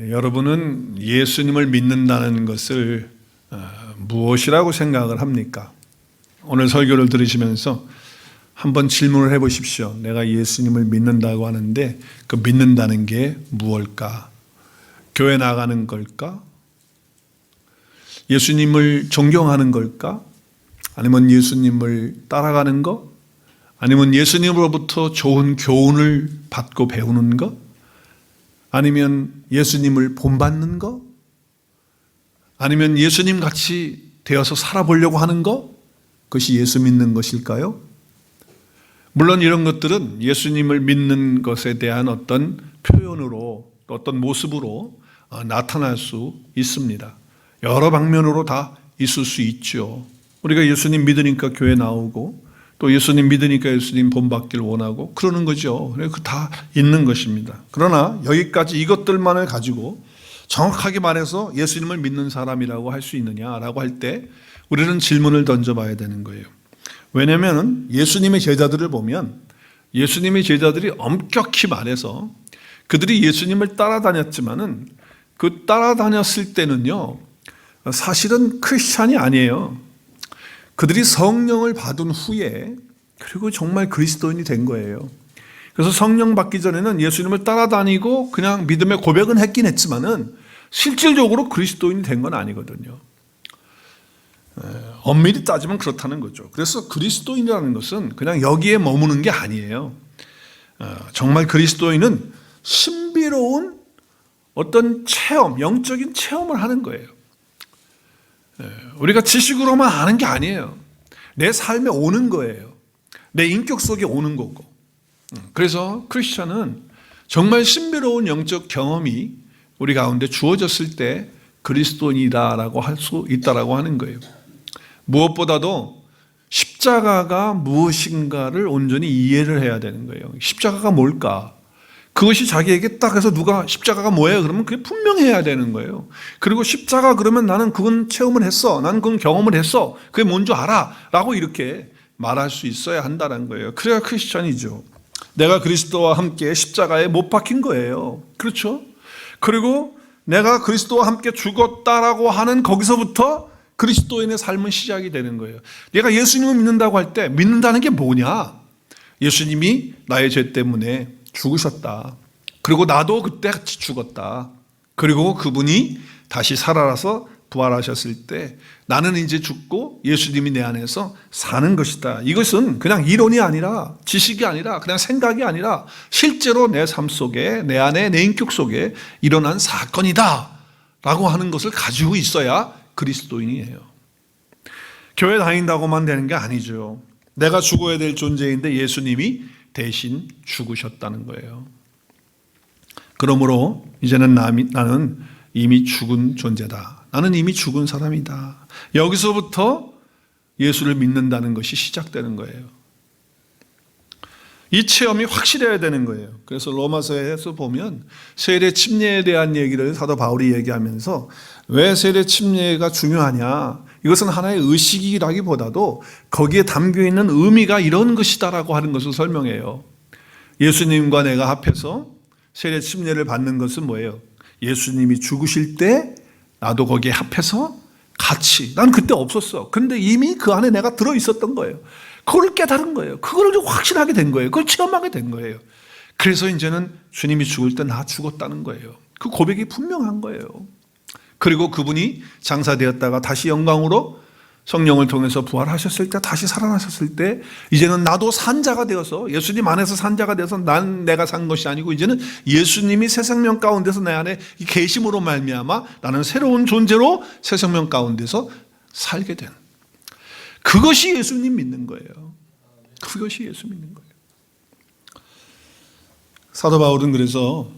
여러분은 예수님을 믿는다는 것을 무엇이라고 생각을 합니까? 오늘 설교를 들으시면서 한번 질문을 해보십시오. 내가 예수님을 믿는다고 하는데 그 믿는다는 게 무엇일까? 교회 나가는 걸까? 예수님을 존경하는 걸까? 아니면 예수님을 따라가는 거? 아니면 예수님으로부터 좋은 교훈을 받고 배우는 거? 아니면 예수님을 본받는 거? 아니면 예수님 같이 되어서 살아보려고 하는 거? 그것이 예수 믿는 것일까요? 물론 이런 것들은 예수님을 믿는 것에 대한 어떤 표현으로, 어떤 모습으로 나타날 수 있습니다. 여러 방면으로 다 있을 수 있죠. 우리가 예수님 믿으니까 교회 나오고, 또 예수님 믿으니까 예수님 본받기를 원하고 그러는 거죠. 그 다 있는 것입니다. 그러나 여기까지 이것들만을 가지고 정확하게 말해서 예수님을 믿는 사람이라고 할 수 있느냐라고 할 때 우리는 질문을 던져봐야 되는 거예요. 왜냐하면 예수님의 제자들을 보면 예수님의 제자들이 엄격히 말해서 그들이 예수님을 따라다녔지만은 그 따라다녔을 때는요, 사실은 크리스찬이 아니에요. 그들이 성령을 받은 후에 그리고 정말 그리스도인이 된 거예요. 그래서 성령 받기 전에는 예수님을 따라다니고 그냥 믿음의 고백은 했긴 했지만은 실질적으로 그리스도인이 된 건 아니거든요. 엄밀히 따지면 그렇다는 거죠. 그래서 그리스도인이라는 것은 그냥 여기에 머무는 게 아니에요. 정말 그리스도인은 신비로운 어떤 체험, 영적인 체험을 하는 거예요. 우리가 지식으로만 아는 게 아니에요. 내 삶에 오는 거예요. 내 인격 속에 오는 거고. 그래서 크리스천은 정말 신비로운 영적 경험이 우리 가운데 주어졌을 때 그리스도인이다라고 할 수 있다라고 하는 거예요. 무엇보다도 십자가가 무엇인가를 온전히 이해를 해야 되는 거예요. 십자가가 뭘까? 그것이 자기에게 딱 해서 누가 십자가가 뭐예요? 그러면 그게 분명해야 되는 거예요. 그리고 십자가 그러면 나는 그건 체험을 했어. 나는 그건 경험을 했어. 그게 뭔 줄 알아. 라고 이렇게 말할 수 있어야 한다는 거예요. 그래야 크리스천이죠. 내가 그리스도와 함께 십자가에 못 박힌 거예요. 그렇죠? 그리고 내가 그리스도와 함께 죽었다라고 하는 거기서부터 그리스도인의 삶은 시작이 되는 거예요. 내가 예수님을 믿는다고 할 때 믿는다는 게 뭐냐? 예수님이 나의 죄 때문에 죽으셨다. 그리고 나도 그때 같이 죽었다. 그리고 그분이 다시 살아나서 부활하셨을 때 나는 이제 죽고 예수님이 내 안에서 사는 것이다. 이것은 그냥 이론이 아니라 지식이 아니라 그냥 생각이 아니라 실제로 내 삶 속에 내 안에 내 인격 속에 일어난 사건이다 라고 하는 것을 가지고 있어야 그리스도인이에요. 교회 다닌다고만 되는 게 아니죠. 내가 죽어야 될 존재인데 예수님이 대신 죽으셨다는 거예요. 그러므로 이제는 나는 이미 죽은 존재다. 나는 이미 죽은 사람이다. 여기서부터 예수를 믿는다는 것이 시작되는 거예요. 이 체험이 확실해야 되는 거예요. 그래서 로마서에서 보면 세례 침례에 대한 얘기를 사도 바울이 얘기하면서 왜 세례 침례가 중요하냐? 이것은 하나의 의식이라기보다도 거기에 담겨있는 의미가 이런 것이다라고 하는 것을 설명해요. 예수님과 내가 합해서 세례 침례를 받는 것은 뭐예요? 예수님이 죽으실 때 나도 거기에 합해서 같이, 난 그때 없었어. 근데 이미 그 안에 내가 들어있었던 거예요. 그걸 깨달은 거예요. 그걸 확신하게 된 거예요. 그걸 체험하게 된 거예요. 그래서 이제는 주님이 죽을 때 나 죽었다는 거예요. 그 고백이 분명한 거예요. 그리고 그분이 장사되었다가 다시 영광으로 성령을 통해서 부활하셨을 때, 다시 살아나셨을 때 이제는 나도 산자가 되어서 예수님 안에서 산자가 되어서 난 내가 산 것이 아니고 이제는 예수님이 새 생명 가운데서 내 안에 이 계심으로 말미암아 나는 새로운 존재로 새 생명 가운데서 살게 된, 그것이 예수님 믿는 거예요. 그것이 예수 믿는 거예요. 사도 바울은 그래서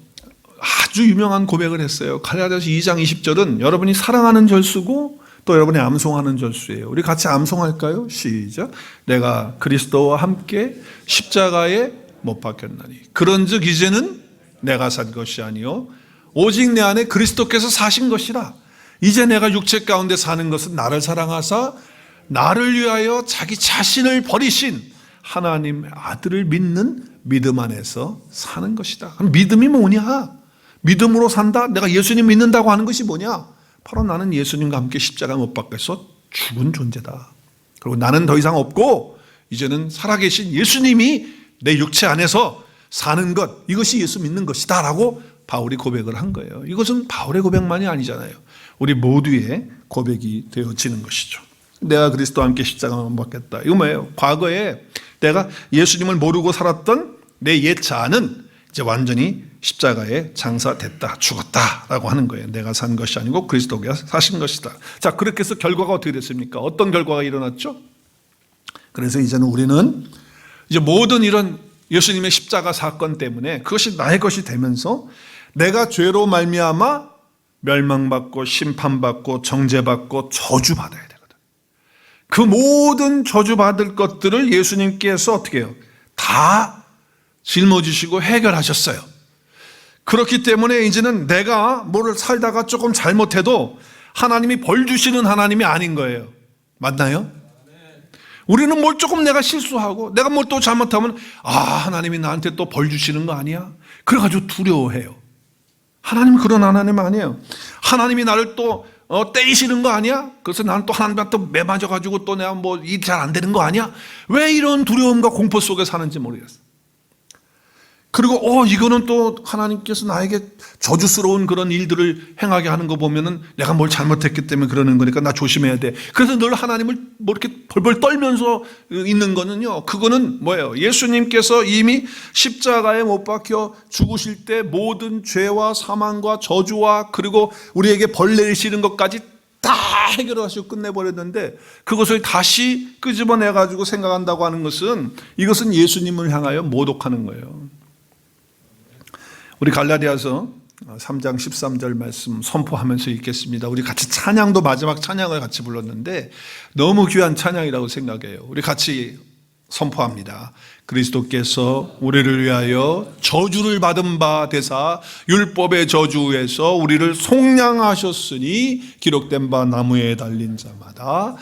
아주 유명한 고백을 했어요. 갈라디아서 2장 20절은 여러분이 사랑하는 절수고 또 여러분이 암송하는 절수예요. 우리 같이 암송할까요? 시작. 내가 그리스도와 함께 십자가에 못 박혔나니 그런즉 이제는 내가 산 것이 아니요 오직 내 안에 그리스도께서 사신 것이라. 이제 내가 육체 가운데 사는 것은 나를 사랑하사 나를 위하여 자기 자신을 버리신 하나님의 아들을 믿는 믿음 안에서 사는 것이다. 그럼 믿음이 뭐냐? 믿음으로 산다? 내가 예수님 믿는다고 하는 것이 뭐냐? 바로 나는 예수님과 함께 십자가 못 박혀서 죽은 존재다. 그리고 나는 더 이상 없고 이제는 살아계신 예수님이 내 육체 안에서 사는 것, 이것이 예수 믿는 것이다 라고 바울이 고백을 한 거예요. 이것은 바울의 고백만이 아니잖아요. 우리 모두의 고백이 되어지는 것이죠. 내가 그리스도와 함께 십자가만 못 박혔다. 이거 뭐예요? 과거에 내가 예수님을 모르고 살았던 내 옛 자아는 이제 완전히 십자가에 장사됐다, 죽었다라고 하는 거예요. 내가 산 것이 아니고 그리스도가 사신 것이다. 자, 그렇게 해서 결과가 어떻게 됐습니까? 어떤 결과가 일어났죠? 그래서 이제는 우리는 이제 모든 이런 예수님의 십자가 사건 때문에 그것이 나의 것이 되면서 내가 죄로 말미암아 멸망받고 심판받고 정죄받고 저주받아야 되거든. 그 모든 저주받을 것들을 예수님께서 어떻게 해요? 다 짊어지시고 해결하셨어요. 그렇기 때문에 이제는 내가 뭐를 살다가 조금 잘못해도 하나님이 벌 주시는 하나님이 아닌 거예요. 맞나요? 우리는 뭘 조금 내가 실수하고 내가 뭘 또 잘못하면 하나님이 나한테 또 벌 주시는 거 아니야? 그래가지고 두려워해요. 하나님은 그런 하나님 아니에요. 하나님이 나를 또 때리시는 거 아니야? 그래서 나는 또 하나님한테 매 맞아가지고 또 내가 뭐 일이 잘 안 되는 거 아니야? 왜 이런 두려움과 공포 속에 사는지 모르겠어요. 그리고 이거는 또 하나님께서 나에게 저주스러운 그런 일들을 행하게 하는 거 보면은 내가 뭘 잘못했기 때문에 그러는 거니까 나 조심해야 돼. 그래서 늘 하나님을 뭐 이렇게 벌벌 떨면서 있는 거는요, 그거는 뭐예요? 예수님께서 이미 십자가에 못 박혀 죽으실 때 모든 죄와 사망과 저주와 그리고 우리에게 벌 내리시는 것까지 다 해결하시고 끝내버렸는데 그것을 다시 끄집어내가지고 생각한다고 하는 것은 이것은 예수님을 향하여 모독하는 거예요. 우리 갈라디아서 3장 13절 말씀 선포하면서 읽겠습니다. 우리 같이 찬양도 마지막 찬양을 같이 불렀는데 너무 귀한 찬양이라고 생각해요. 우리 같이 선포합니다. 그리스도께서 우리를 위하여 저주를 받은 바 되사 율법의 저주에서 우리를 속량하셨으니 기록된 바 나무에 달린 자마다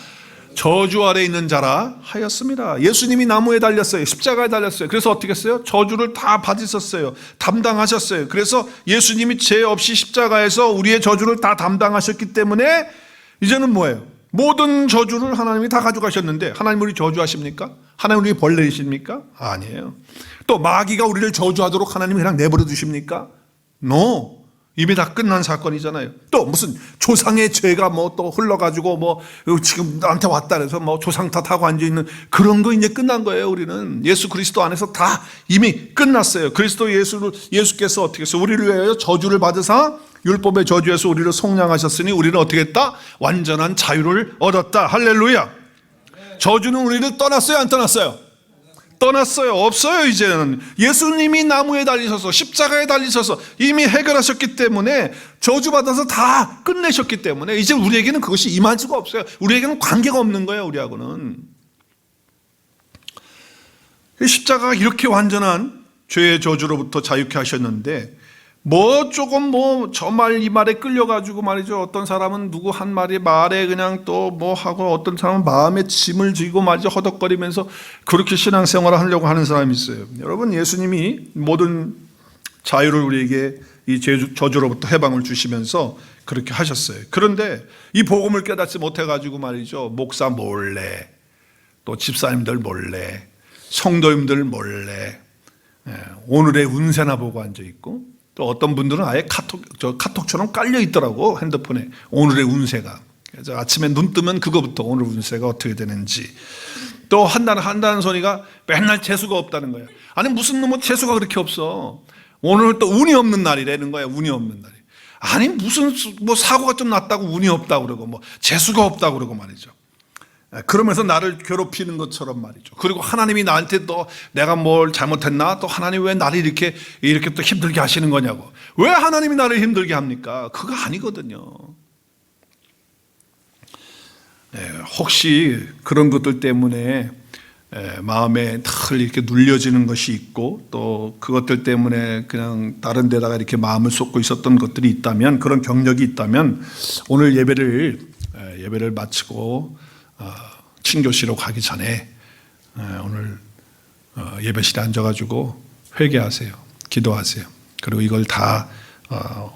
저주 아래 있는 자라 하였습니다. 예수님이 나무에 달렸어요. 십자가에 달렸어요. 그래서 어떻게 했어요? 저주를 다 받으셨어요. 담당하셨어요. 그래서 예수님이 죄 없이 십자가에서 우리의 저주를 다 담당하셨기 때문에 이제는 뭐예요? 모든 저주를 하나님이 다 가져가셨는데 하나님 우리 저주하십니까? 하나님 우리 벌 내리십니까? 아니에요. 또 마귀가 우리를 저주하도록 하나님이 그냥 내버려 두십니까? No. 이미 다 끝난 사건이잖아요. 또 무슨 조상의 죄가 뭐 또 흘러가지고 뭐 지금 나한테 왔다 그래서 뭐 조상 탓하고 앉아있는 그런 거 이제 끝난 거예요. 우리는 예수 그리스도 안에서 다 이미 끝났어요. 그리스도 예수께서 어떻게 했어요? 우리를 위하여 저주를 받으사 율법의 저주에서 우리를 속량하셨으니 우리는 어떻게 했다? 완전한 자유를 얻었다. 할렐루야. 저주는 우리를 떠났어요? 안 떠났어요? 떠났어요. 없어요. 이제는 예수님이 나무에 달리셔서 십자가에 달리셔서 이미 해결하셨기 때문에 저주받아서 다 끝내셨기 때문에 이제 우리에게는 그것이 임할 수가 없어요. 우리에게는 관계가 없는 거예요. 우리하고는. 십자가가 이렇게 완전한 죄의 저주로부터 자유케 하셨는데 뭐 조금 뭐 저 말 이 말에 끌려가지고 말이죠. 어떤 사람은 누구 한 말이 말에 그냥 또 뭐 하고 어떤 사람은 마음에 짐을 지고 말이죠. 허덕거리면서 그렇게 신앙생활을 하려고 하는 사람이 있어요. 여러분 예수님이 모든 자유를 우리에게 이 저주로부터 해방을 주시면서 그렇게 하셨어요. 그런데 이 복음을 깨닫지 못해가지고 말이죠. 목사 몰래 또 집사님들 몰래 성도님들 몰래 오늘의 운세나 보고 앉아있고 또 어떤 분들은 아예 카톡처럼 깔려 있더라고 핸드폰에 오늘의 운세가. 그래서 아침에 눈 뜨면 그거부터 오늘 운세가 어떻게 되는지 또 한다는 소리가 맨날 재수가 없다는 거야. 아니 무슨 놈의 재수가 그렇게 없어. 오늘 또 운이 없는 날이라는 거야. 운이 없는 날이. 아니 무슨 뭐 사고가 좀 났다고 운이 없다고 그러고 뭐 재수가 없다고 그러고 말이죠. 그러면서 나를 괴롭히는 것처럼 말이죠. 그리고 하나님이 나한테 또 내가 뭘 잘못했나? 또 하나님 왜 나를 이렇게 또 힘들게 하시는 거냐고. 왜 하나님이 나를 힘들게 합니까? 그거 아니거든요. 혹시 그런 것들 때문에 마음에 늘 이렇게 눌려지는 것이 있고 또 그것들 때문에 그냥 다른 데다가 이렇게 마음을 쏟고 있었던 것들이 있다면 그런 경력이 있다면 오늘 예배를 마치고 친교실로 가기 전에 오늘 예배실에 앉아가지고 회개하세요. 기도하세요. 그리고 이걸 다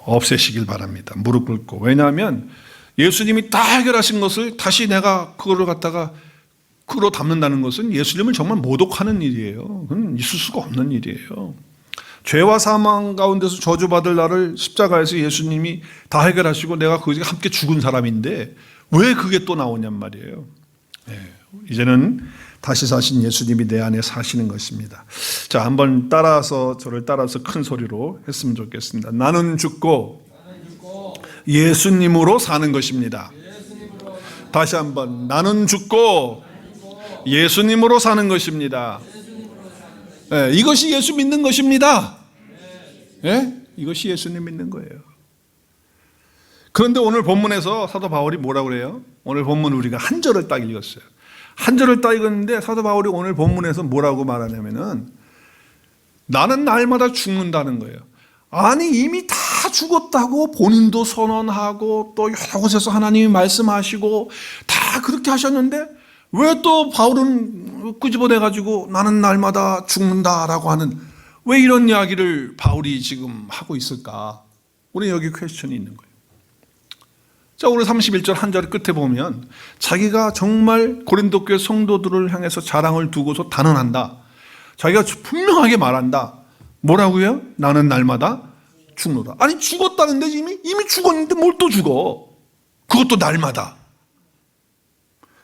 없애시길 바랍니다. 무릎 꿇고. 왜냐하면 예수님이 다 해결하신 것을 다시 내가 그거를 갖다가 그로 담는다는 것은 예수님을 정말 모독하는 일이에요. 그건 있을 수가 없는 일이에요. 죄와 사망 가운데서 저주받을 나를 십자가에서 예수님이 다 해결하시고 내가 거기서 함께 죽은 사람인데 왜 그게 또 나오냔 말이에요. 이제는 다시 사신 예수님이 내 안에 사시는 것입니다. 자, 한번 저를 따라서 큰 소리로 했으면 좋겠습니다. 나는 죽고 예수님으로 사는 것입니다. 다시 한번, 나는 죽고 예수님으로 사는 것입니다. 이것이 예수 믿는 것입니다. 이것이 예수님 믿는 거예요. 그런데 오늘 본문에서 사도 바울이 뭐라고 그래요? 오늘 본문 우리가 한 절을 딱 읽었어요. 한 절을 딱 읽었는데 사도 바울이 오늘 본문에서 뭐라고 말하냐면은 나는 날마다 죽는다는 거예요. 아니 이미 다 죽었다고 본인도 선언하고 또 여러 곳에서 하나님이 말씀하시고 다 그렇게 하셨는데 왜 또 바울은 끄집어내가지고 나는 날마다 죽는다라고 하는 왜 이런 이야기를 바울이 지금 하고 있을까? 우리 여기 퀘스천이 있는 거예요. 자, 오늘 31절 한 절 끝에 보면 자기가 정말 고린도 교회 성도들을 향해서 자랑을 두고서 단언한다. 자기가 분명하게 말한다. 뭐라고요? 나는 날마다 죽노라. 아니 죽었다는데 이미 죽었는데 뭘 또 죽어? 그것도 날마다.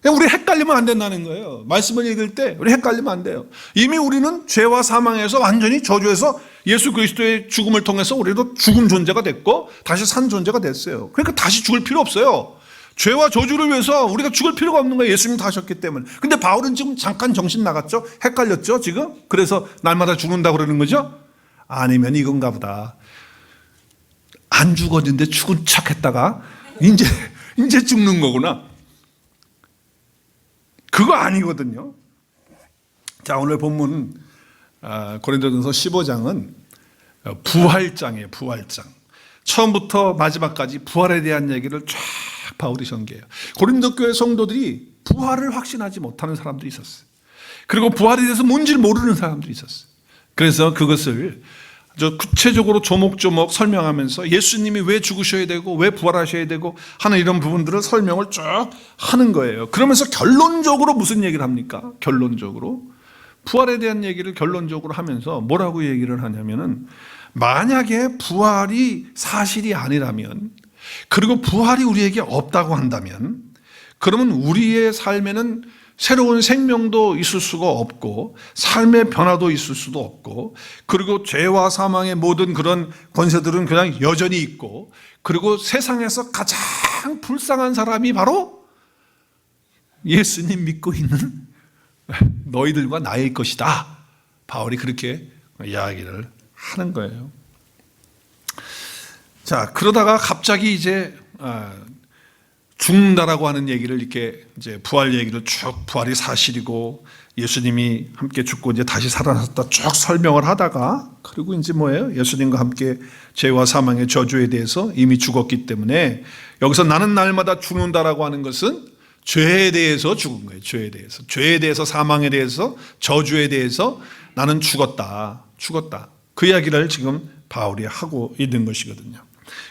우리 헷갈리면 안 된다는 거예요. 말씀을 읽을 때 우리 헷갈리면 안 돼요. 이미 우리는 죄와 사망에서 완전히 저주해서 예수 그리스도의 죽음을 통해서 우리도 죽은 존재가 됐고 다시 산 존재가 됐어요. 그러니까 다시 죽을 필요 없어요. 죄와 저주를 위해서 우리가 죽을 필요가 없는 거예요. 예수님 다 하셨기 때문에. 근데 바울은 지금 잠깐 정신 나갔죠? 헷갈렸죠 지금? 그래서 날마다 죽는다고 그러는 거죠? 아니면 이건가 보다. 안 죽었는데 죽은 척 했다가 이제 죽는 거구나. 그거 아니거든요. 자, 오늘 본문 고린도전서 15장은 부활장이에요. 부활장. 처음부터 마지막까지 부활에 대한 얘기를 쫙 바울이 전개해요. 고린도 교회 성도들이 부활을 확신하지 못하는 사람들이 있었어요. 그리고 부활에 대해서 뭔지를 모르는 사람들이 있었어요. 그래서 그것을 아주 구체적으로 조목조목 설명하면서 예수님이 왜 죽으셔야 되고 왜 부활하셔야 되고 하는 이런 부분들을 설명을 쭉 하는 거예요. 그러면서 결론적으로 무슨 얘기를 합니까? 결론적으로 부활에 대한 얘기를 결론적으로 하면서 뭐라고 얘기를 하냐면은 만약에 부활이 사실이 아니라면 그리고 부활이 우리에게 없다고 한다면 그러면 우리의 삶에는 새로운 생명도 있을 수가 없고 삶의 변화도 있을 수도 없고 그리고 죄와 사망의 모든 그런 권세들은 그냥 여전히 있고 그리고 세상에서 가장 불쌍한 사람이 바로 예수님 믿고 있는 너희들과 나의 것이다. 바울이 그렇게 이야기를 하는 거예요. 자, 그러다가 갑자기 이제 죽는다라고 하는 얘기를 이렇게 이제 부활 얘기를 쭉 부활이 사실이고 예수님이 함께 죽고 이제 다시 살아났다 쭉 설명을 하다가 그리고 이제 뭐예요? 예수님과 함께 죄와 사망의 저주에 대해서 이미 죽었기 때문에 여기서 나는 날마다 죽는다라고 하는 것은 죄에 대해서 죽은 거예요. 죄에 대해서 사망에 대해서 저주에 대해서 나는 죽었다. 그 이야기를 지금 바울이 하고 있는 것이거든요.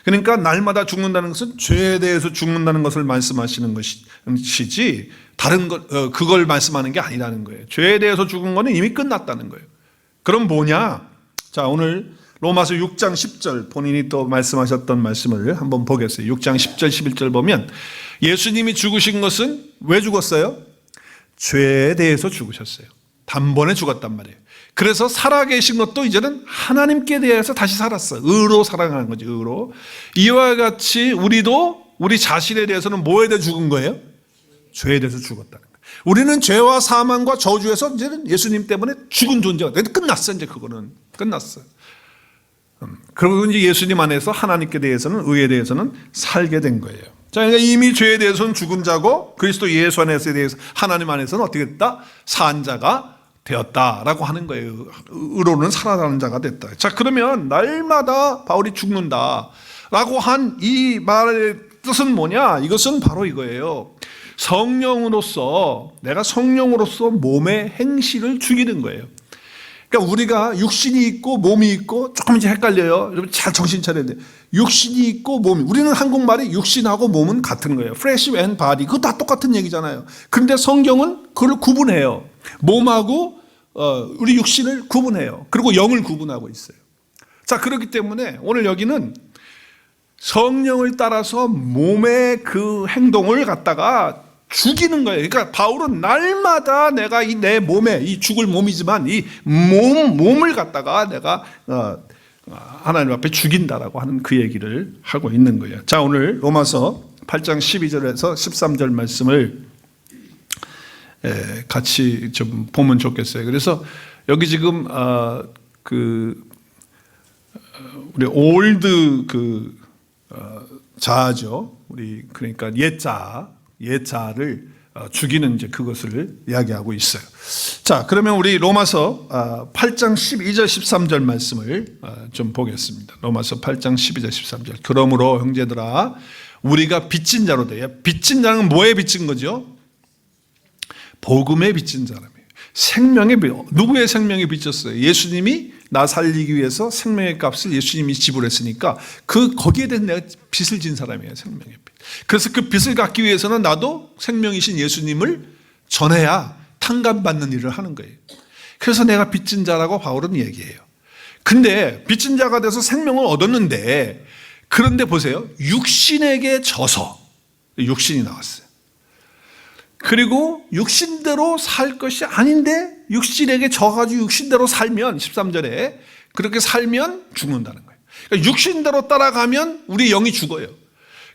그러니까 날마다 죽는다는 것은 죄에 대해서 죽는다는 것을 말씀하시는 것이지 다른 그걸 말씀하는 게 아니라는 거예요. 죄에 대해서 죽은 거는 이미 끝났다는 거예요. 그럼 뭐냐? 자, 오늘 로마서 6장 10절 본인이 또 말씀하셨던 말씀을 한번 보겠어요. 6장 10절 11절 보면 예수님이 죽으신 것은 왜 죽었어요? 죄에 대해서 죽으셨어요. 단번에 죽었단 말이에요. 그래서 살아계신 것도 이제는 하나님께 대해서 다시 살았어요. 의로 살아가는 거죠. 의로. 이와 같이 우리도 우리 자신에 대해서는 뭐에 대해 죽은 거예요? 죄에 대해서 죽었다는 거예요. 우리는 죄와 사망과 저주에서 이제는 예수님 때문에 죽은 존재가 돼요. 끝났어. 이제 그거는 끝났어요. 그리고 이제 예수님 안에서 하나님께 대해서는 의에 대해서는 살게 된 거예요. 자, 그러니까 이미 죄에 대해서는 죽은 자고 그리스도 예수 안에서 대해서 하나님 안에서는 어떻게 됐다? 산 자가 되었다라고 하는 거예요. 의로는 살아가는 자가 됐다. 자, 그러면 날마다 바울이 죽는다라고 한 이 말의 뜻은 뭐냐? 이것은 바로 이거예요. 성령으로서 내가 성령으로서 몸의 행실을 죽이는 거예요. 그러니까 우리가 육신이 있고 몸이 있고, 조금 이제 헷갈려요. 여러분 잘 정신 차려야 돼요. 육신이 있고 몸이, 우리는 한국말이 육신하고 몸은 같은 거예요. Flesh and body. 그거 다 똑같은 얘기잖아요. 그런데 성경은 그걸 구분해요. 몸하고 우리 육신을 구분해요. 그리고 영을 구분하고 있어요. 자, 그렇기 때문에 오늘 여기는 성령을 따라서 몸의 그 행동을 갖다가 죽이는 거예요. 그러니까 바울은 날마다 내가 내 몸에, 이 죽을 몸이지만 이 몸을 갖다가 내가 하나님 앞에 죽인다라고 하는 그 얘기를 하고 있는 거예요. 자, 오늘 로마서 8장 12절에서 13절 말씀을 같이 좀 보면 좋겠어요. 그래서 여기 지금 우리 올드 자아죠. 우리 그러니까 옛자를 죽이는 이제 그것을 이야기하고 있어요. 자, 그러면 우리 로마서 8장 12절 13절 말씀을 좀 보겠습니다. 로마서 8장 12절 13절. 그러므로 형제들아 우리가 빚진 자로 돼요. 빚진 자는 뭐에 빚진 거죠? 복음에 빚진 사람이에요. 생명의 빚. 누구의 생명에 빚졌어요? 예수님이 나 살리기 위해서 생명의 값을 예수님이 지불했으니까 거기에 대해서 내가 빚을 진 사람이에요. 생명의 빚. 그래서 그 빚을 갚기 위해서는 나도 생명이신 예수님을 전해야 탕감받는 일을 하는 거예요. 그래서 내가 빚진 자라고 바울은 얘기해요. 근데 빚진 자가 돼서 생명을 얻었는데, 그런데 보세요. 육신에게 져서 육신이 나왔어요. 그리고 육신대로 살 것이 아닌데 육신에게 져가지고 육신대로 살면, 13절에 그렇게 살면 죽는다는 거예요. 그러니까 육신대로 따라가면 우리 영이 죽어요.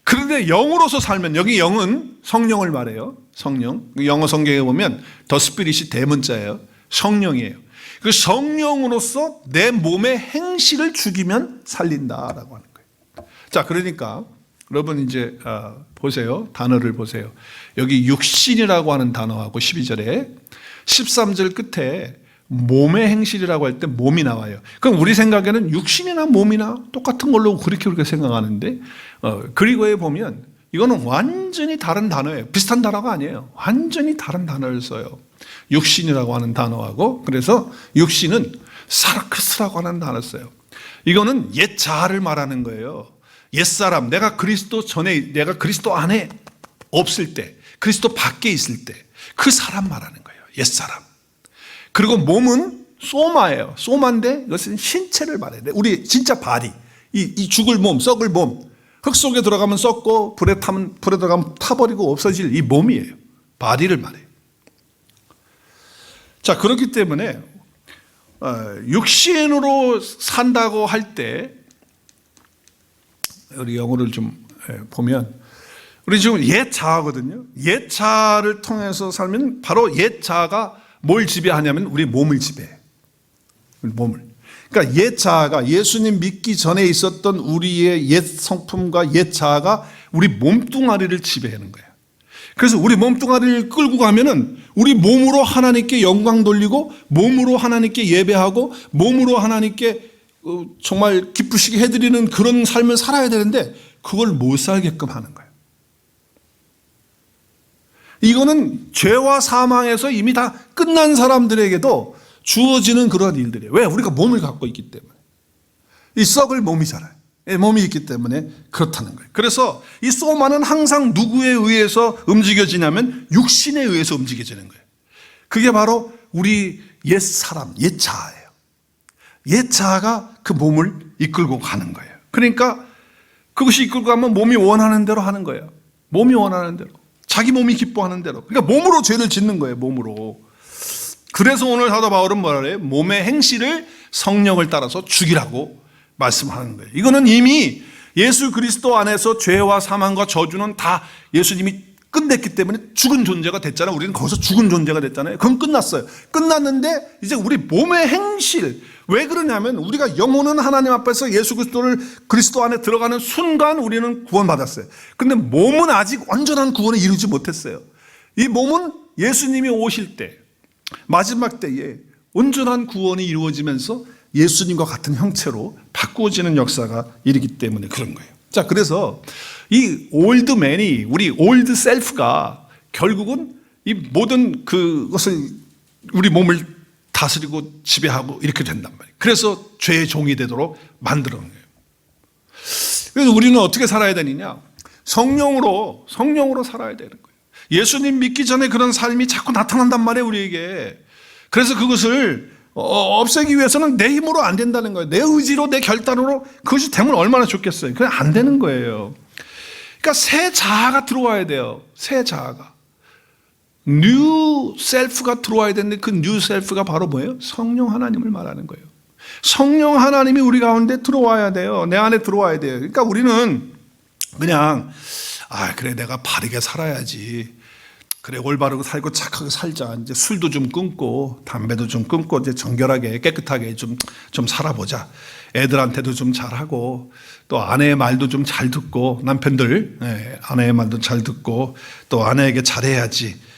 그런데 영으로서 살면, 여기 영은 성령을 말해요. 성령. 영어 성경에 보면 더 스피릿이 대문자예요. 성령이에요. 그 성령으로서 내 몸의 행실을 죽이면 살린다라고 하는 거예요. 자, 그러니까 여러분 이제 보세요. 단어를 보세요. 여기 육신이라고 하는 단어하고 12절에 13절 끝에 몸의 행실이라고 할 때 몸이 나와요. 그럼 우리 생각에는 육신이나 몸이나 똑같은 걸로 그렇게 생각하는데 그리고에 보면 이거는 완전히 다른 단어예요. 비슷한 단어가 아니에요. 완전히 다른 단어를 써요. 육신이라고 하는 단어하고. 그래서 육신은 사르크스라고 하는 단어를 써요. 이거는 옛 자아를 말하는 거예요. 옛사람, 내가 그리스도 전에, 내가 그리스도 안에 없을 때, 그리스도 밖에 있을 때 그 사람 말하는 거예요. 옛사람. 그리고 몸은 소마예요. 소마인데 이것은 신체를 말해야 돼. 우리 진짜 바디, 이 죽을 몸, 썩을 몸, 흙 속에 들어가면 썩고 불에 들어가면 타버리고 없어질 이 몸이에요. 바디를 말해요. 자, 그렇기 때문에 육신으로 산다고 할 때 우리 영어를 좀 보면 우리 지금 옛 자아거든요. 옛 자아를 통해서 살면 바로 옛 자아가 뭘 지배하냐면 우리 몸을 지배해. 우리 몸을. 그러니까 옛 자아가, 예수님 믿기 전에 있었던 우리의 옛 성품과 옛 자아가 우리 몸뚱아리를 지배하는 거예요. 그래서 우리 몸뚱아리를 끌고 가면은 우리 몸으로 하나님께 영광 돌리고, 몸으로 하나님께 예배하고, 몸으로 하나님께 정말 기쁘시게 해드리는 그런 삶을 살아야 되는데 그걸 못 살게끔 하는 거예요. 이거는 죄와 사망에서 이미 다 끝난 사람들에게도 주어지는 그런 일들이에요. 왜? 우리가 몸을 갖고 있기 때문에. 이 썩을 몸이잖아요. 몸이 있기 때문에 그렇다는 거예요. 그래서 이 소마는 항상 누구에 의해서 움직여지냐면 육신에 의해서 움직여지는 거예요. 그게 바로 우리 옛사람, 옛자아예요. 옛자아가 그 몸을 이끌고 가는 거예요. 그러니까 그것이 이끌고 가면 몸이 원하는 대로 하는 거예요. 몸이 원하는 대로. 자기 몸이 기뻐하는 대로. 그러니까 몸으로 죄를 짓는 거예요. 몸으로. 그래서 오늘 사도 바울은 뭐라 그래요? 몸의 행실을 성령을 따라서 죽이라고 말씀하는 거예요. 이거는 이미 예수 그리스도 안에서 죄와 사망과 저주는 다 예수님이 끝냈기 때문에 죽은 존재가 됐잖아요. 우리는 거기서 죽은 존재가 됐잖아요. 그럼 끝났어요. 끝났는데 이제 우리 몸의 행실, 왜 그러냐면 우리가 영혼은 하나님 앞에서 예수 그리스도 안에 들어가는 순간 우리는 구원받았어요. 근데 몸은 아직 완전한 구원을 이루지 못했어요. 이 몸은 예수님이 오실 때, 마지막 때에 온전한 구원이 이루어지면서 예수님과 같은 형체로 바꾸어지는 역사가 일이기 때문에 그런 거예요. 자, 그래서 이 올드맨이, 우리 올드 셀프가 결국은 이 모든 그것을, 우리 몸을 다 다스리고 지배하고 이렇게 된단 말이에요. 그래서 죄의 종이 되도록 만들어 놓은 거예요. 그래서 우리는 어떻게 살아야 되느냐? 성령으로 살아야 되는 거예요. 예수님 믿기 전에 그런 삶이 자꾸 나타난단 말이에요, 우리에게. 그래서 그것을 없애기 위해서는 내 힘으로 안 된다는 거예요. 내 의지로, 내 결단으로 그것이 되면 얼마나 좋겠어요. 그냥 안 되는 거예요. 그러니까 새 자아가 들어와야 돼요. 새 자아가. 뉴 셀프가 들어와야 되는데 그 뉴 셀프가 바로 뭐예요? 성령 하나님을 말하는 거예요. 성령 하나님이 우리 가운데 들어와야 돼요. 내 안에 들어와야 돼요. 그러니까 우리는 그냥 그래 내가 바르게 살아야지. 그래 올바르고 살고 착하게 살자. 이제 술도 좀 끊고 담배도 좀 끊고 이제 정결하게 깨끗하게 좀 살아보자. 애들한테도 좀 잘하고 또 아내의 말도 좀 잘 듣고 남편들 아내의 말도 잘 듣고 또 아내에게 잘해야지.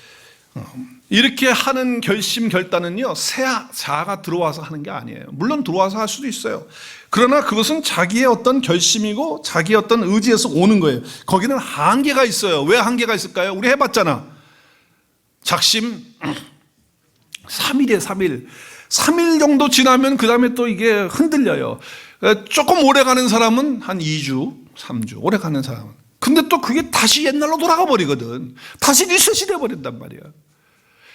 이렇게 하는 결단은요 새 자아가 들어와서 하는 게 아니에요. 물론 들어와서 할 수도 있어요. 그러나 그것은 자기의 어떤 결심이고 자기의 어떤 의지에서 오는 거예요. 거기는 한계가 있어요. 왜 한계가 있을까요? 우리 해봤잖아. 작심 3일이에요. 3일 정도 지나면 그 다음에 또 이게 흔들려요. 조금 오래 가는 사람은 한 2주 3주 오래 가는 사람은. 근데 또 그게 다시 옛날로 돌아가 버리거든. 다시 리셋이 돼버린단 말이야.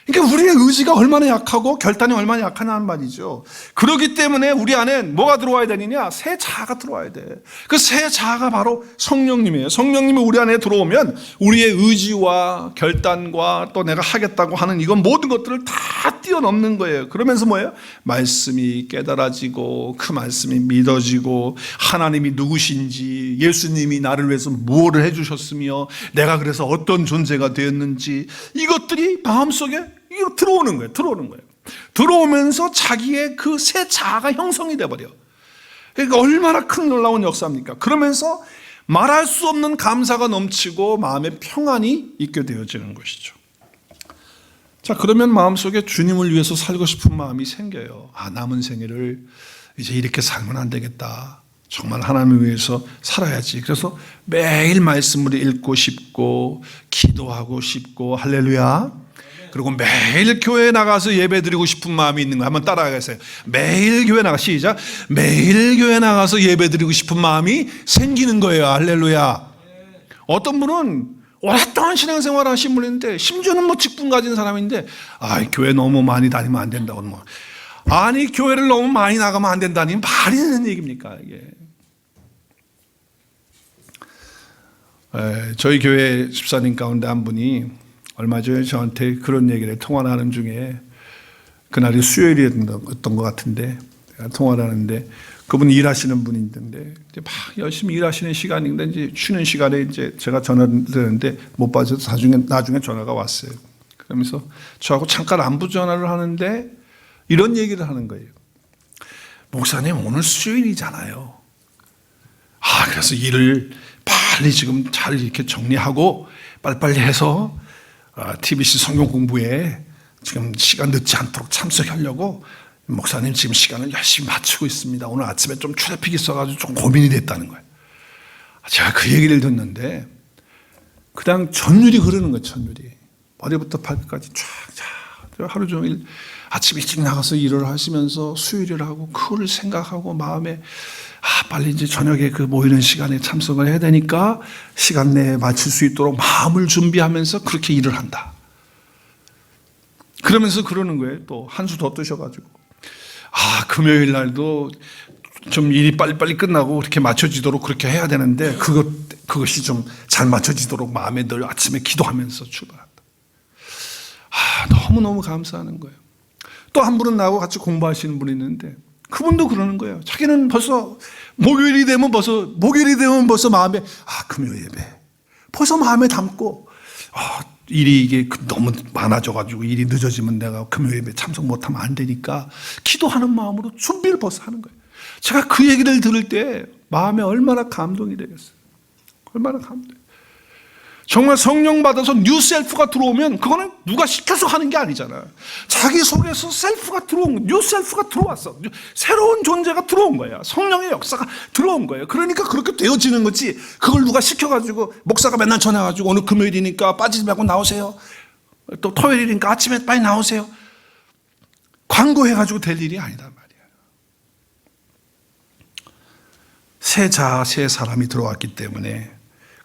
그러니까 우리의 의지가 얼마나 약하고 결단이 얼마나 약하냐는 말이죠. 그렇기 때문에 우리 안에 뭐가 들어와야 되느냐? 새 자아가 들어와야 돼. 그 새 자아가 바로 성령님이에요. 성령님이 우리 안에 들어오면 우리의 의지와 결단과 또 내가 하겠다고 하는 이건 모든 것들을 다 뛰어넘는 거예요. 그러면서 뭐예요? 말씀이 깨달아지고 그 말씀이 믿어지고 하나님이 누구신지 예수님이 나를 위해서 무엇을 해주셨으며 내가 그래서 어떤 존재가 되었는지 이것들이 마음속에 이거 들어오는 거예요. 들어오면서 자기의 그 새 자아가 형성이 돼버려. 그러니까 얼마나 큰 놀라운 역사입니까? 그러면서 말할 수 없는 감사가 넘치고 마음의 평안이 있게 되어지는 것이죠. 자, 그러면 마음속에 주님을 위해서 살고 싶은 마음이 생겨요. 남은 생애를 이제 이렇게 살면 안 되겠다. 정말 하나님을 위해서 살아야지. 그래서 매일 말씀을 읽고 싶고 기도하고 싶고 할렐루야. 그리고 매일 교회에 나가서 예배 드리고 싶은 마음이 있는 거 한번 따라가겠어요. 매일 교회 나가 시작. 매일 교회 나가서 예배 드리고 싶은 마음이 생기는 거예요. 할렐루야. 어떤 분은 오랫동안 신앙생활 하신 분인데 심지어는 뭐 직분 가진 사람인데 교회 너무 많이 다니면 안 된다고 아니 교회를 너무 많이 나가면 안 된다니 말이 되는 얘기입니까 이게. 저희 교회 집사님 가운데 한 분이 얼마 전에 저한테 그런 얘기를 통화를 하는 중에 그날이 수요일이었던 것 같은데 통화를 하는데 그분이 일하시는 분인데 이제 막 열심히 일하시는 시간인데 이제 쉬는 시간에 이제 제가 전화를 드렸는데 못 받아서 나중에 전화가 왔어요. 그러면서 저하고 잠깐 안부 전화를 하는데 이런 얘기를 하는 거예요. 목사님 오늘 수요일이잖아요. 그래서 일을 빨리 지금 잘 이렇게 정리하고 빨리빨리 해서 TBC 성경 공부에 지금 시간 늦지 않도록 참석하려고 목사님 지금 시간을 열심히 맞추고 있습니다. 오늘 아침에 좀 트래픽이 있어가지고 좀 고민이 됐다는 거예요. 제가 그 얘기를 듣는데 그냥 전율이 흐르는 거예요. 전율이 머리부터 발끝까지 쫙 하루 종일 아침 일찍 나가서 일을 하시면서 수요일을 하고 그걸 생각하고 마음에 빨리 이제 저녁에 그 모이는 시간에 참석을 해야 되니까 시간 내에 마칠 수 있도록 마음을 준비하면서 그렇게 일을 한다. 그러면서 그러는 거예요. 또 한 수 더 뜨셔가지고 금요일 날도 좀 일이 빨리빨리 끝나고 그렇게 맞춰지도록 그렇게 해야 되는데 그것이 좀 잘 맞춰지도록 마음에 늘 아침에 기도하면서 출발한다. 너무너무 감사하는 거예요. 또 한 분은 나하고 같이 공부하시는 분이 있는데 그분도 그러는 거예요. 자기는 벌써 목요일이 되면 벌써 마음에 금요일 예배 벌써 마음에 담고 일이 이게 너무 많아져가지고 일이 늦어지면 내가 금요일 예배 참석 못하면 안 되니까 기도하는 마음으로 준비를 벌써 하는 거예요. 제가 그 얘기를 들을 때 마음에 얼마나 감동이 되겠어요. 얼마나 감동. 정말 성령 받아서 뉴 셀프가 들어오면 그거는 누가 시켜서 하는 게 아니잖아요. 자기 속에서 셀프가 뉴 셀프가 들어왔어. 새로운 존재가 들어온 거야. 성령의 역사가 들어온 거예요. 그러니까 그렇게 되어지는 거지. 그걸 누가 시켜가지고 목사가 맨날 전화가지고 오늘 금요일이니까 빠지지 말고 나오세요. 또 토요일이니까 아침에 빨리 나오세요. 광고해가지고 될 일이 아니다 말이에요. 새 자아, 새 사람이 들어왔기 때문에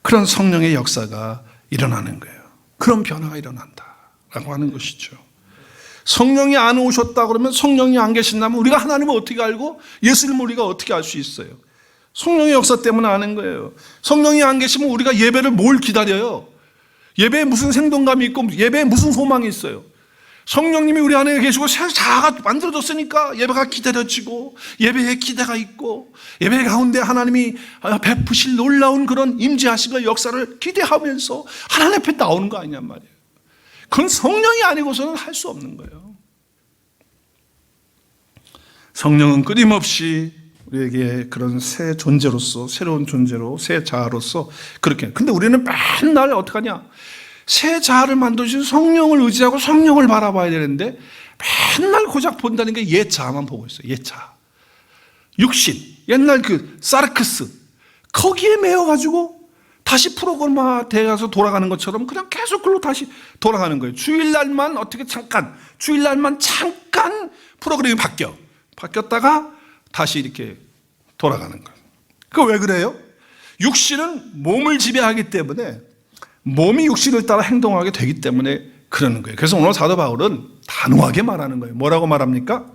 그런 성령의 역사가 일어나는 거예요. 그런 변화가 일어난다라고 하는 것이죠. 성령이 안 오셨다 그러면, 성령이 안 계신다면 우리가 하나님을 어떻게 알고 예수님을 우리가 어떻게 알 수 있어요? 성령의 역사 때문에 아는 거예요. 성령이 안 계시면 우리가 예배를 뭘 기다려요? 예배에 무슨 생동감이 있고 예배에 무슨 소망이 있어요? 성령님이 우리 안에 계시고 새 자아가 만들어졌으니까 예배가 기다려지고 예배에 기대가 있고 예배 가운데 하나님이 베푸실 놀라운 그런 임재하심과 역사를 기대하면서 하나님 앞에 나오는 거 아니냔 말이에요. 그건 성령이 아니고서는 할 수 없는 거예요. 성령은 끊임없이 우리에게 그런 새 존재로서, 새로운 존재로, 새 자아로서 그렇게. 근데 우리는 맨날 어떻게 하냐? 새 자아를 만드신 성령을 의지하고 성령을 바라봐야 되는데 맨날 고작 본다는 게 옛 자아만 보고 있어요. 옛 자아. 육신. 옛날 그 사르크스. 거기에 매여가지고 다시 프로그램화 되어서 돌아가는 것처럼 그냥 계속 글로 다시 돌아가는 거예요. 주일날만 어떻게 주일날만 잠깐 프로그램이 바뀌었다가 다시 이렇게 돌아가는 거예요. 그 왜 그래요? 육신은 몸을 지배하기 때문에, 몸이 육신을 따라 행동하게 되기 때문에 그러는 거예요. 그래서 오늘 사도 바울은 단호하게 말하는 거예요. 뭐라고 말합니까?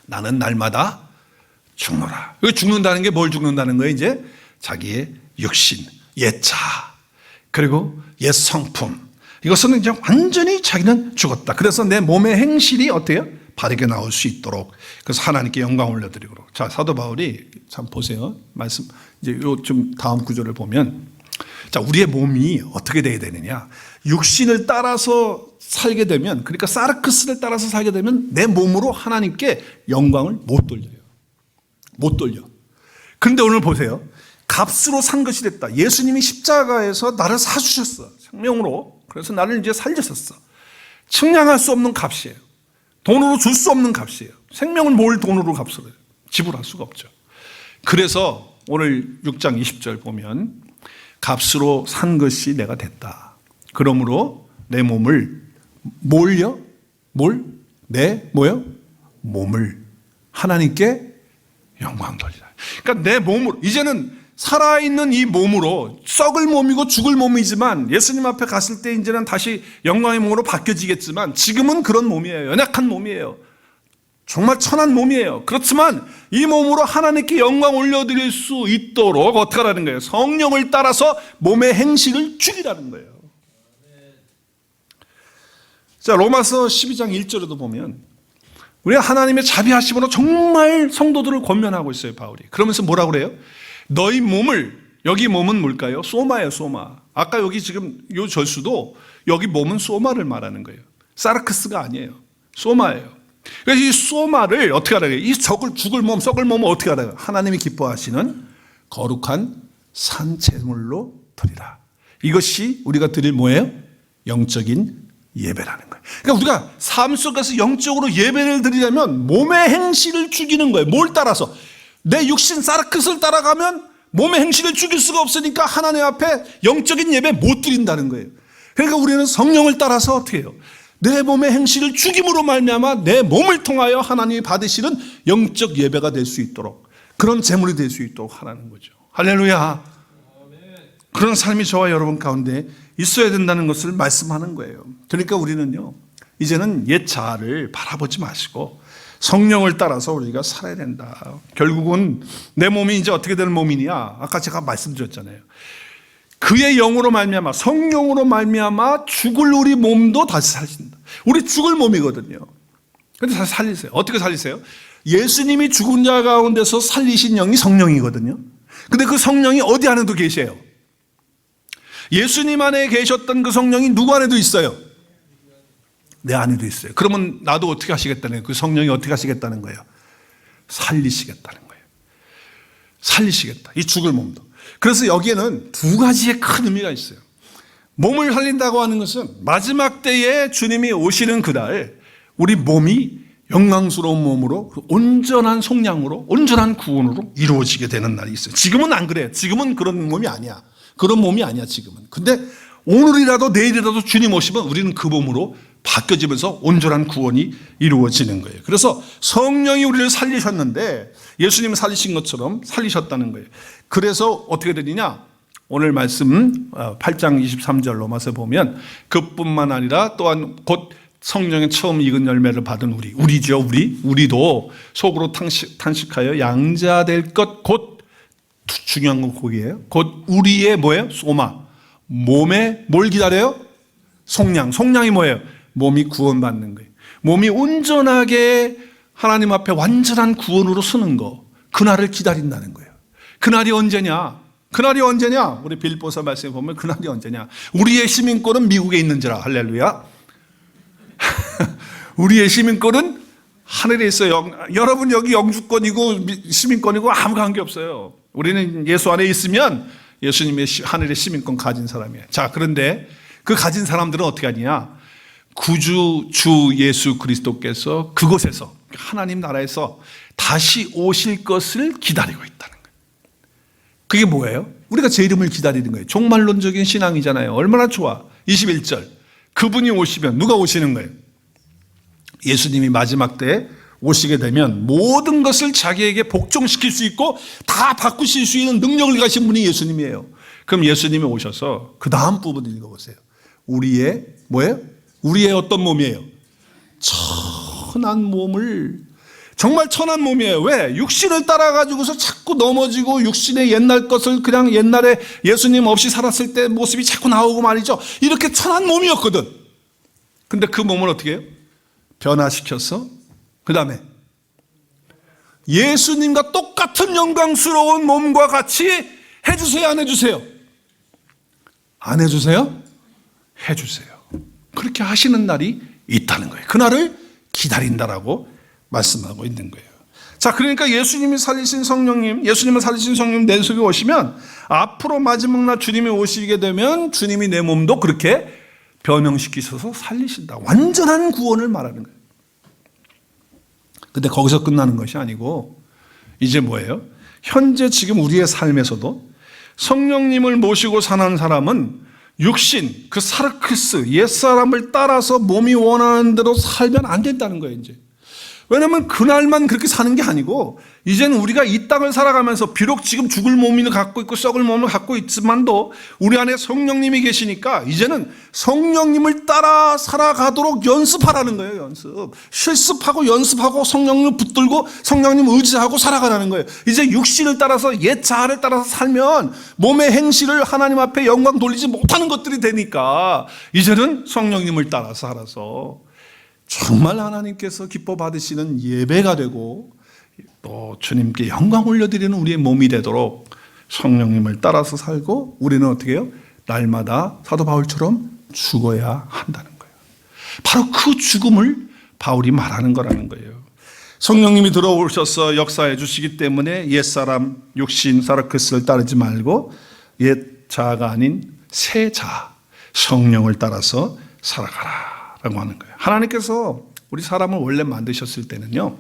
나는 날마다 죽노라. 여기 죽는다는 게 뭘 죽는다는 거예요? 이제 자기의 육신, 옛 자아, 그리고 옛 성품, 이것은 이제 완전히 자기는 죽었다. 그래서 내 몸의 행실이 어때요? 바르게 나올 수 있도록, 그래서 하나님께 영광 올려드리고. 자, 사도 바울이 참 보세요. 말씀 이제 요 좀 다음 구절을 보면, 자, 우리의 몸이 어떻게 돼야 되느냐? 육신을 따라서 살게 되면, 그러니까 사르크스를 따라서 살게 되면 내 몸으로 하나님께 영광을 못 돌려요. 못 돌려. 그런데 오늘 보세요. 값으로 산 것이 됐다. 예수님이 십자가에서 나를 사주셨어. 생명으로. 그래서 나를 이제 살리셨어. 측량할 수 없는 값이에요. 돈으로 줄 수 없는 값이에요. 생명을 뭘 돈으로 값으로 해요? 지불할 수가 없죠. 그래서 오늘 6장 20절 보면 값으로 산 것이 내가 됐다. 그러므로 내 몸을 내 몸을 하나님께 영광 돌리라. 그러니까 내 몸으로, 이제는 살아있는 이 몸으로, 썩을 몸이고 죽을 몸이지만 예수님 앞에 갔을 때 이제는 다시 영광의 몸으로 바뀌어지겠지만 지금은 그런 몸이에요. 연약한 몸이에요. 정말 천한 몸이에요. 그렇지만 이 몸으로 하나님께 영광 올려드릴 수 있도록 어떻게 하라는 거예요? 성령을 따라서 몸의 행실을 죽이라는 거예요. 자, 로마서 12장 1절에도 보면 우리가 하나님의 자비하심으로 정말 성도들을 권면하고 있어요, 바울이. 그러면서 뭐라고 그래요? 너희 몸을, 여기 몸은 뭘까요? 소마예요, 소마. 아까 여기 지금 요 절수도 여기 몸은 소마를 말하는 거예요. 사르크스가 아니에요. 소마예요. 그래서 이 소마를 어떻게 하라고요? 이 죽을 몸, 썩을 몸을 어떻게 하라고요? 하나님이 기뻐하시는 거룩한 산 제물로 드리라. 이것이 우리가 드릴 뭐예요? 영적인 예배라는 거예요. 그러니까 우리가 삶 속에서 영적으로 예배를 드리려면 몸의 행실을 죽이는 거예요. 뭘 따라서? 내 육신 사르크스를 따라가면 몸의 행실을 죽일 수가 없으니까 하나님 앞에 영적인 예배 못 드린다는 거예요. 그러니까 우리는 성령을 따라서 어떻게 해요? 내 몸의 행실을 죽임으로 말미암아 내 몸을 통하여 하나님이 받으시는 영적 예배가 될 수 있도록, 그런 제물이 될 수 있도록 하라는 거죠. 할렐루야. 그런 삶이 저와 여러분 가운데 있어야 된다는 것을 말씀하는 거예요. 그러니까 우리는요, 이제는 옛 자아를 바라보지 마시고 성령을 따라서 우리가 살아야 된다. 결국은 내 몸이 이제 어떻게 되는 몸이냐? 아까 제가 말씀드렸잖아요. 그의 영으로 말미암아, 성령으로 말미암아 죽을 우리 몸도 다시 살린다. 우리 죽을 몸이거든요. 그런데 다시 살리세요. 어떻게 살리세요? 예수님이 죽은 자 가운데서 살리신 영이 성령이거든요. 근데 그 성령이 어디 안에도 계세요? 예수님 안에 계셨던 그 성령이 누구 안에도 있어요? 내 안에도 있어요. 그러면 나도 어떻게 하시겠다는 거예요? 그 성령이 어떻게 하시겠다는 거예요? 살리시겠다는 거예요. 살리시겠다. 이 죽을 몸도. 그래서 여기에는 두 가지의 큰 의미가 있어요. 몸을 살린다고 하는 것은 마지막 때에 주님이 오시는 그날 우리 몸이 영광스러운 몸으로, 온전한 속량으로, 온전한 구원으로 이루어지게 되는 날이 있어요. 지금은 안 그래요. 지금은 그런 몸이 아니야. 그런 몸이 아니야, 지금은. 근데 오늘이라도 내일이라도 주님 오시면 우리는 그 몸으로 바뀌어지면서 온전한 구원이 이루어지는 거예요. 그래서 성령이 우리를 살리셨는데 예수님을 살리신 것처럼 살리셨다는 거예요. 그래서 어떻게 되느냐? 오늘 말씀 8장 23절 로마서 보면 그뿐만 아니라 또한 곧 성령의 처음 익은 열매를 받은 우리도 속으로 탄식하여 양자될 것, 곧 중요한 건 거기에요. 곧 우리의 뭐예요? 소마. 몸에 뭘 기다려요? 속량이 뭐예요? 몸이 구원받는 거예요. 몸이 온전하게 하나님 앞에 완전한 구원으로 서는 거, 그날을 기다린다는 거예요. 그날이 언제냐? 우리 빌립보서 말씀에 보면 그날이 언제냐? 우리의 시민권은 미국에 있는지라. 할렐루야. 우리의 시민권은 하늘에 있어요. 여러분 여기 영주권이고 시민권이고 아무 관계없어요. 우리는 예수 안에 있으면 예수님의 하늘의 시민권 가진 사람이에요. 자, 그런데 그 가진 사람들은 어떻게 하냐? 구주 주 예수 그리스도께서 그곳에서 하나님 나라에서 다시 오실 것을 기다리고 있다는 거예요. 그게 뭐예요? 우리가 제 이름을 기다리는 거예요. 종말론적인 신앙이잖아요. 얼마나 좋아. 21절. 그분이 오시면 누가 오시는 거예요? 예수님이 마지막 때에 오시게 되면 모든 것을 자기에게 복종시킬 수 있고 다 바꾸실 수 있는 능력을 가진 분이 예수님이에요. 그럼 예수님이 오셔서 그 다음 부분 읽어보세요. 우리의 뭐예요? 우리의 어떤 몸이에요? 천한 몸을, 정말 천한 몸이에요. 왜? 육신을 따라가지고서 자꾸 넘어지고 육신의 옛날 것을 그냥 옛날에 예수님 없이 살았을 때 모습이 자꾸 나오고 말이죠. 이렇게 천한 몸이었거든. 근데 그 몸을 어떻게 해요? 변화시켜서 그 다음에 예수님과 똑같은 영광스러운 몸과 같이 해주세요, 안 해주세요? 안 해주세요? 해주세요. 그렇게 하시는 날이 있다는 거예요. 그날을 기다린다라고 말씀하고 있는 거예요. 자, 그러니까 예수님을 살리신 성령님 내 속에 오시면 앞으로 마지막 날 주님이 오시게 되면 주님이 내 몸도 그렇게 변형시키셔서 살리신다. 완전한 구원을 말하는 거예요. 근데 거기서 끝나는 것이 아니고 이제 뭐예요? 현재 지금 우리의 삶에서도 성령님을 모시고 사는 사람은 육신, 그 사르크스, 옛사람을 따라서 몸이 원하는 대로 살면 안 된다는 거예요, 이제. 왜냐하면 그날만 그렇게 사는 게 아니고 이제는 우리가 이 땅을 살아가면서 비록 지금 죽을 몸을 갖고 있고 썩을 몸을 갖고 있지만도 우리 안에 성령님이 계시니까 이제는 성령님을 따라 살아가도록 연습하라는 거예요. 연습. 실습하고 연습하고 성령님을 붙들고 성령님 의지하고 살아가라는 거예요. 이제 육신을 따라서 옛 자아를 따라서 살면 몸의 행실을 하나님 앞에 영광 돌리지 못하는 것들이 되니까 이제는 성령님을 따라서 살아서 정말 하나님께서 기뻐 받으시는 예배가 되고 또 주님께 영광 올려드리는 우리의 몸이 되도록 성령님을 따라서 살고 우리는 어떻게 해요? 날마다 사도 바울처럼 죽어야 한다는 거예요. 바로 그 죽음을 바울이 말하는 거라는 거예요. 성령님이 들어오셔서 역사해 주시기 때문에 옛사람 육신 사르크스를 따르지 말고 옛 자아가 아닌 새 자아 성령을 따라서 살아가라 라고 하는 거예요. 하나님께서 우리 사람을 원래 만드셨을 때는요,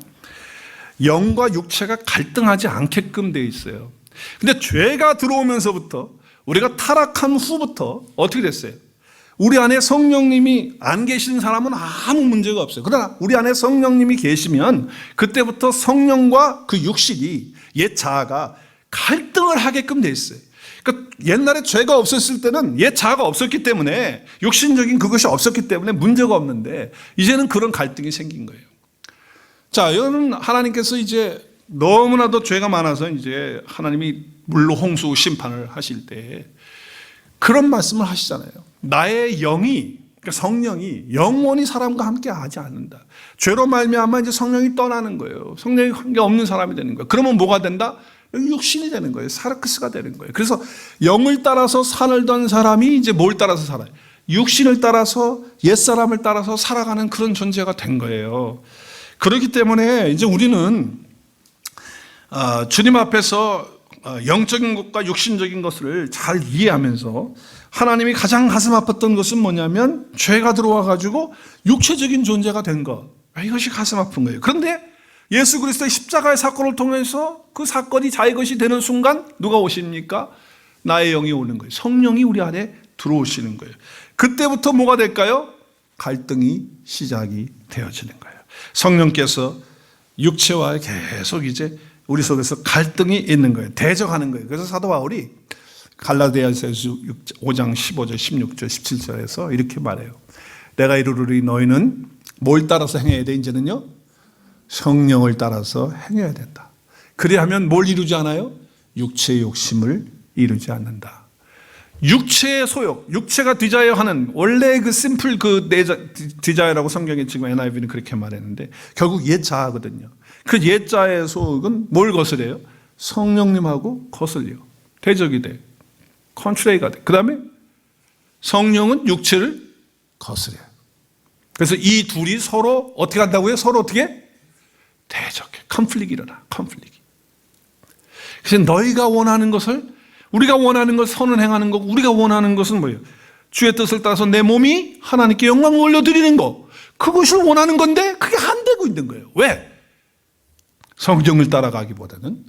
영과 육체가 갈등하지 않게끔 되어 있어요. 근데 죄가 들어오면서부터 우리가 타락한 후부터 어떻게 됐어요? 우리 안에 성령님이 안 계신 사람은 아무 문제가 없어요. 그러나 우리 안에 성령님이 계시면 그때부터 성령과 그 육신이 옛 자아가 갈등을 하게끔 되어 있어요. 그러니까 옛날에 죄가 없었을 때는 옛 자아가 없었기 때문에 육신적인 그것이 없었기 때문에 문제가 없는데 이제는 그런 갈등이 생긴 거예요. 자, 여러분 하나님께서 이제 너무나도 죄가 많아서 이제 하나님이 물로 홍수 심판을 하실 때 그런 말씀을 하시잖아요. 나의 영이, 그러니까 성령이 영원히 사람과 함께 하지 않는다. 죄로 말미암아 이제 성령이 떠나는 거예요. 성령이 관계 없는 사람이 되는 거예요. 그러면 뭐가 된다? 육신이 되는 거예요. 사르크스가 되는 거예요. 그래서 영을 따라서 살던 사람이 이제 뭘 따라서 살아요? 육신을 따라서 옛사람을 따라서 살아가는 그런 존재가 된 거예요. 그렇기 때문에 이제 우리는 주님 앞에서 영적인 것과 육신적인 것을 잘 이해하면서 하나님이 가장 가슴 아팠던 것은 뭐냐면 죄가 들어와 가지고 육체적인 존재가 된 것. 이것이 가슴 아픈 거예요. 그런데 예수 그리스도의 십자가의 사건을 통해서 그 사건이 자기 것이 되는 순간 누가 오십니까? 나의 영이 오는 거예요. 성령이 우리 안에 들어오시는 거예요. 그때부터 뭐가 될까요? 갈등이 시작이 되어지는 거예요. 성령께서 육체와 계속 이제 우리 속에서 갈등이 있는 거예요. 대적하는 거예요. 그래서 사도 바울이 갈라디아서 5장 15절, 16절, 17절에서 이렇게 말해요. 내가 이르르리 너희는 뭘 따라서 행해야 돼? 이제는요, 성령을 따라서 행해야 된다. 그리하면 뭘 이루지 않아요? 육체의 욕심을 이루지 않는다. 육체의 소욕, 육체가 디자이어하는 원래 그 심플 그 디자이어라고 성경에 지금 NIV는 그렇게 말했는데 결국 옛자아거든요. 그 옛자의 소욕은 뭘 거스려요? 성령님하고 거슬려. 대적이 돼. 컨트레이가 돼. 그 다음에 성령은 육체를 거스려요. 그래서 이 둘이 서로 어떻게 한다고요? 서로 어떻게? 대적해. 컨플릭이 일어나. 컨플릭이. 그래서 너희가 원하는 것을 우리가 원하는 것을 선을 행하는 거고 우리가 원하는 것은 뭐예요? 주의 뜻을 따라서 내 몸이 하나님께 영광을 올려드리는 거. 그것을 원하는 건데 그게 안 되고 있는 거예요. 왜? 성경을 따라가기보다는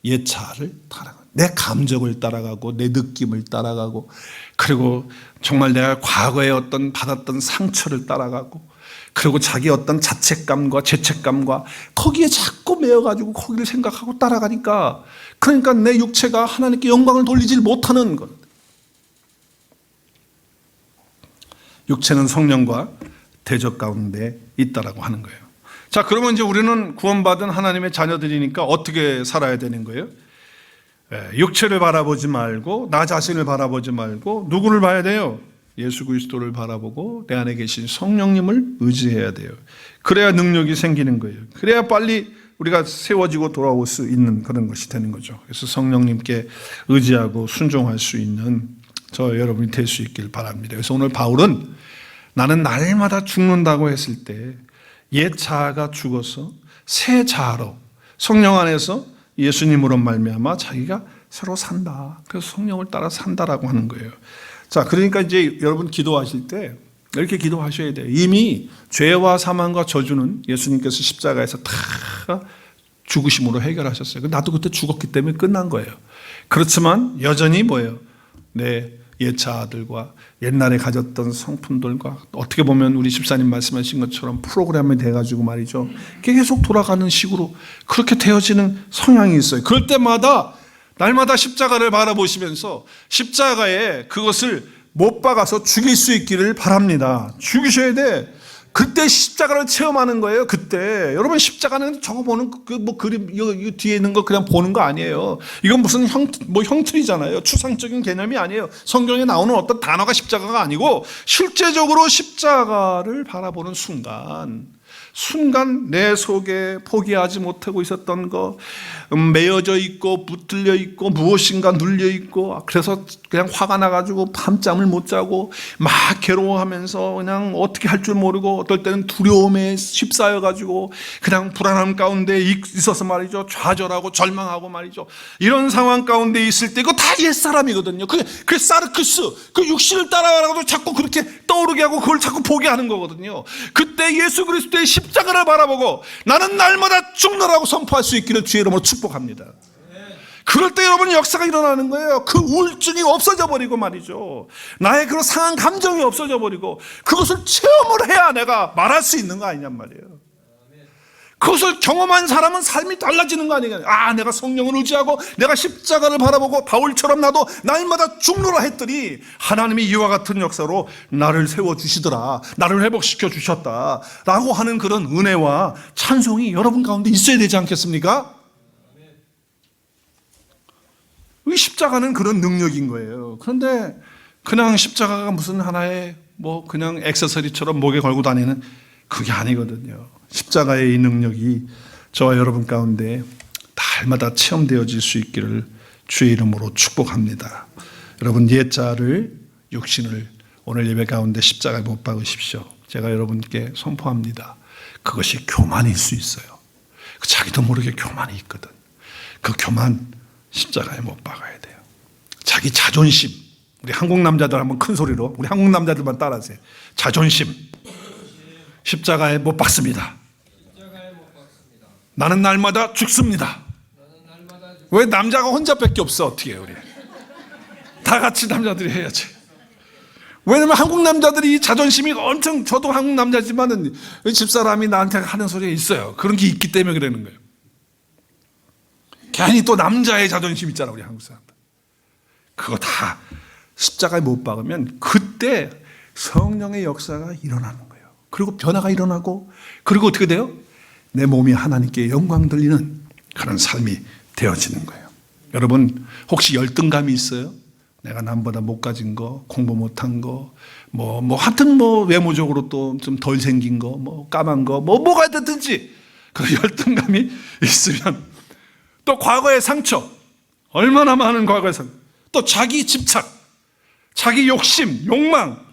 옛 자아를 따라가고 내 감정을 따라가고 내 느낌을 따라가고 그리고 정말 내가 과거에 어떤 받았던 상처를 따라가고 그리고 자기 어떤 자책감과 죄책감과 거기에 자꾸 매여가지고 거기를 생각하고 따라가니까 그러니까 내 육체가 하나님께 영광을 돌리질 못하는 것. 육체는 성령과 대적 가운데 있다라고 하는 거예요. 자, 그러면 이제 우리는 구원받은 하나님의 자녀들이니까 어떻게 살아야 되는 거예요? 육체를 바라보지 말고 나 자신을 바라보지 말고 누구를 봐야 돼요? 예수 그리스도를 바라보고 내 안에 계신 성령님을 의지해야 돼요. 그래야 능력이 생기는 거예요. 그래야 빨리 우리가 세워지고 돌아올 수 있는 그런 것이 되는 거죠. 그래서 성령님께 의지하고 순종할 수 있는 저 여러분이 될 수 있길 바랍니다. 그래서 오늘 바울은 나는 날마다 죽는다고 했을 때 옛 자아가 죽어서 새 자아로 성령 안에서 예수님으로 말미암아 자기가 새로 산다. 그래서 성령을 따라 산다라고 하는 거예요. 자, 그러니까 이제 여러분 기도하실 때 이렇게 기도하셔야 돼요. 이미 죄와 사망과 저주는 예수님께서 십자가에서 다 죽으심으로 해결하셨어요. 나도 그때 죽었기 때문에 끝난 거예요. 그렇지만 여전히 뭐예요? 내 옛 자아들과 옛날에 가졌던 성품들과 어떻게 보면 우리 집사님 말씀하신 것처럼 프로그램이 돼가지고 말이죠. 계속 돌아가는 식으로 그렇게 되어지는 성향이 있어요. 그럴 때마다 날마다 십자가를 바라보시면서 십자가에 그것을 못 박아서 죽일 수 있기를 바랍니다. 죽이셔야 돼. 그때 십자가를 체험하는 거예요. 그때 여러분 십자가는 저거 보는 그 뭐 그림 이 뒤에 있는 거 그냥 보는 거 아니에요. 이건 무슨 형틀이잖아요. 추상적인 개념이 아니에요. 성경에 나오는 어떤 단어가 십자가가 아니고 실제적으로 십자가를 바라보는 순간 내 속에 포기하지 못하고 있었던 거 매여져 있고 붙들려 있고 무엇인가 눌려 있고 그래서 그냥 화가 나가지고 밤잠을 못 자고 막 괴로워하면서 그냥 어떻게 할 줄 모르고 어떨 때는 두려움에 휩싸여가지고 그냥 불안함 가운데 있어서 말이죠. 좌절하고 절망하고 말이죠. 이런 상황 가운데 있을 때 이거 다 옛사람이거든요. 그 사르크스 그 육신을 따라가라고 자꾸 그렇게 떠오르게 하고 그걸 자꾸 보게 하는 거거든요. 그때 예수 그리스도의 십자가를 바라보고 나는 날마다 죽노라고 선포할 수 있기를 주의 이름으로 축복합니다. 그럴 때 여러분 역사가 일어나는 거예요. 그 우울증이 없어져 버리고 말이죠. 나의 그런 상한 감정이 없어져 버리고 그것을 체험을 해야 내가 말할 수 있는 거 아니냔 말이에요. 그것을 경험한 사람은 삶이 달라지는 거 아니냐. 내가 성령을 의지하고 내가 십자가를 바라보고 바울처럼 나도 날마다 죽노라 했더니 하나님이 이와 같은 역사로 나를 세워주시더라. 나를 회복시켜 주셨다. 라고 하는 그런 은혜와 찬송이 여러분 가운데 있어야 되지 않겠습니까? 이 십자가는 그런 능력인 거예요. 그런데 그냥 십자가가 무슨 하나의 그냥 액세서리처럼 목에 걸고 다니는 그게 아니거든요. 십자가의 이 능력이 저와 여러분 가운데 날마다 체험되어질 수 있기를 주의 이름으로 축복합니다. 여러분 옛자를 육신을 오늘 예배 가운데 십자가에 못 박으십시오. 제가 여러분께 선포합니다. 그것이 교만일 수 있어요. 자기도 모르게 교만이 있거든. 그 교만 십자가에 못 박아야 돼요. 자기 자존심. 우리 한국 남자들 한번 큰 소리로 우리 한국 남자들만 따라하세요. 자존심. 십자가에 못 박습니다. 나는 날마다 죽습니다. 왜 남자가 혼자밖에 없어? 어떻게 해요? 우리 다 같이 남자들이 해야지. 왜냐면 한국 남자들이 자존심이 엄청, 저도 한국 남자지만은 집사람이 나한테 하는 소리가 있어요. 그런 게 있기 때문에 그러는 거예요. 괜히 또 남자의 자존심 있잖아, 우리 한국 사람들. 그거 다 십자가에 못 박으면 그때 성령의 역사가 일어나는 거예요. 그리고 변화가 일어나고, 그리고 어떻게 돼요? 내 몸이 하나님께 영광 돌리는 그런 삶이 되어지는 거예요. 여러분 혹시 열등감이 있어요? 내가 남보다 못 가진 거, 공부 못한 거, 하여튼 외모적으로 또 좀 덜 생긴 거, 까만 거, 뭐가 됐든지 그 열등감이 있으면, 또 과거의 상처, 얼마나 많은 과거의 상처, 또 자기 집착, 자기 욕심, 욕망,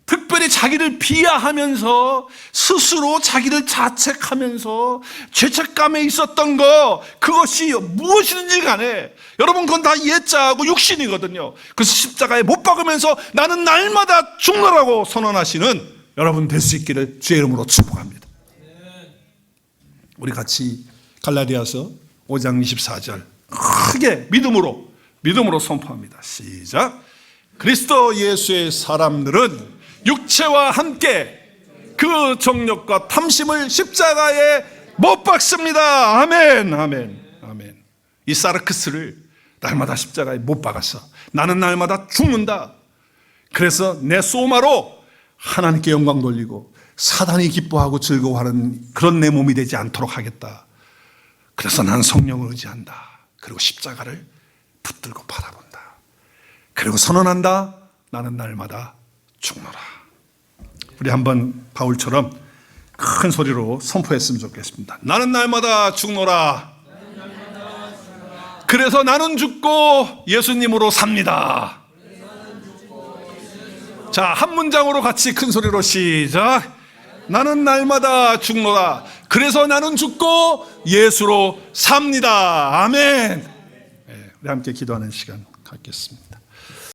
특별히 자기를 비하하면서 스스로 자기를 자책하면서 죄책감에 있었던 거, 그것이 무엇이든지 간에 여러분 그건 다 옛자하고 육신이거든요. 그래서 십자가에 못 박으면서 나는 날마다 죽노라고 선언하시는 여러분 될 수 있기를 주의 이름으로 축복합니다. 우리 같이 갈라디아서 5장 24절 크게 믿음으로 선포합니다. 시작. 그리스도 예수의 사람들은 육체와 함께 그 정욕과 탐심을 십자가에 못 박습니다. 아멘, 아멘, 아멘. 이 사르크스를 날마다 십자가에 못 박아서 나는 날마다 죽는다. 그래서 내 소마로 하나님께 영광 돌리고 사단이 기뻐하고 즐거워하는 그런 내 몸이 되지 않도록 하겠다. 그래서 난 성령을 의지한다. 그리고 십자가를 붙들고 바라본다. 그리고 선언한다. 나는 날마다 죽노라. 우리 한번 바울처럼 큰 소리로 선포했으면 좋겠습니다. 나는 날마다 죽노라. 그래서 나는 죽고 예수님으로 삽니다. 자, 한 문장으로 같이 큰 소리로 시작. 나는 날마다 죽노라. 그래서 나는 죽고 예수로 삽니다. 아멘. 우리 함께 기도하는 시간 갖겠습니다.